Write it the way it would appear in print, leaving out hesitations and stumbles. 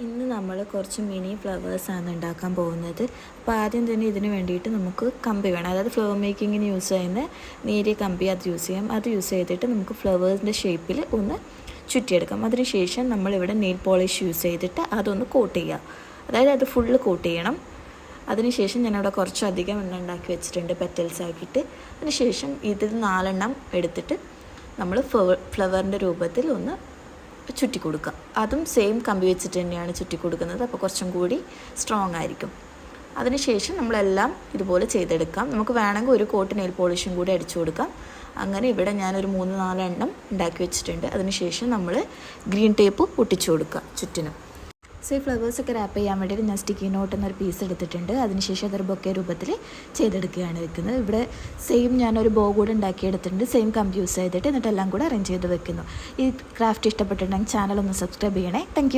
ഇന്ന് നമ്മൾ കുറച്ച് മിനി ഫ്ലവേഴ്സാണ് ഉണ്ടാക്കാൻ പോകുന്നത്. അപ്പോൾ ആദ്യം തന്നെ ഇതിന് വേണ്ടിയിട്ട് നമുക്ക് കമ്പി വേണം. അതായത് ഫ്ലവർ മേക്കിങ്ങിന് യൂസ് ചെയ്യുന്ന നേരിയ കമ്പി അത് യൂസ് ചെയ്യാം. അത് യൂസ് ചെയ്തിട്ട് നമുക്ക് ഫ്ലവേഴ്സിൻ്റെ ഷേപ്പിൽ ഒന്ന് ചുറ്റിയെടുക്കാം. അതിനുശേഷം നമ്മളിവിടെ നെയിൽ പോളിഷ് യൂസ് ചെയ്തിട്ട് അതൊന്ന് കോട്ട് ചെയ്യുക. അതായത് അത് ഫുള്ള് കോട്ട് ചെയ്യണം. അതിനുശേഷം ഞാനവിടെ കുറച്ചധികം എണ്ണ ഉണ്ടാക്കി വെച്ചിട്ടുണ്ട് പെറ്റൽസ് ആക്കിയിട്ട്. അതിനുശേഷം ഇതിൽ 4 എണ്ണം എടുത്തിട്ട് നമ്മൾ ഫ്ലവറിൻ്റെ രൂപത്തിൽ ഒന്ന് ചുറ്റി കൊടുക്കുക. അതും സെയിം കമ്പി വെച്ചിട്ട് തന്നെയാണ് ചുറ്റി കൊടുക്കുന്നത്. അപ്പോൾ കുറച്ചും കൂടി സ്ട്രോങ് ആയിരിക്കും. അതിനുശേഷം നമ്മളെല്ലാം ഇതുപോലെ ചെയ്തെടുക്കാം. നമുക്ക് വേണമെങ്കിൽ ഒരു കോട്ട് നെയിൽ പോളിഷും കൂടി അടിച്ചു കൊടുക്കാം. അങ്ങനെ ഇവിടെ ഞാനൊരു 3-4 എണ്ണം ഉണ്ടാക്കി വെച്ചിട്ടുണ്ട്. അതിനുശേഷം നമ്മൾ ഗ്രീൻ ടേപ്പ് ഒട്ടിച്ചു കൊടുക്കുക ചുറ്റിനും. ഈ ഫ്ലവേഴ്സൊക്കെ റാപ്പ് ചെയ്യാൻ വേണ്ടിയിട്ട് ഞാൻ സ്റ്റിക്കി നോട്ട് എന്നൊരു പീസ് എടുത്തിട്ടുണ്ട്. അതിനുശേഷം അതൊരു ബൊക്കെ രൂപത്തിൽ ചെയ്തെടുക്കുകയാണ് വെക്കുന്നത്. ഇവിടെ സെയിം ഞാനൊരു ബോ കൂടെ ഉണ്ടാക്കിയെടുത്തിട്ടുണ്ട്. സെയിം കമ്പി യൂസ് ചെയ്തിട്ട് എന്നിട്ട് എല്ലാം കൂടെ അറേഞ്ച് ചെയ്ത് വെക്കുന്നു. ഈ ക്രാഫ്റ്റ് ഇഷ്ടപ്പെട്ടിട്ടുണ്ടെങ്കിൽ ചാനൽ ഒന്ന് സബ്സ്ക്രൈബ് ചെയ്യണേ. താങ്ക്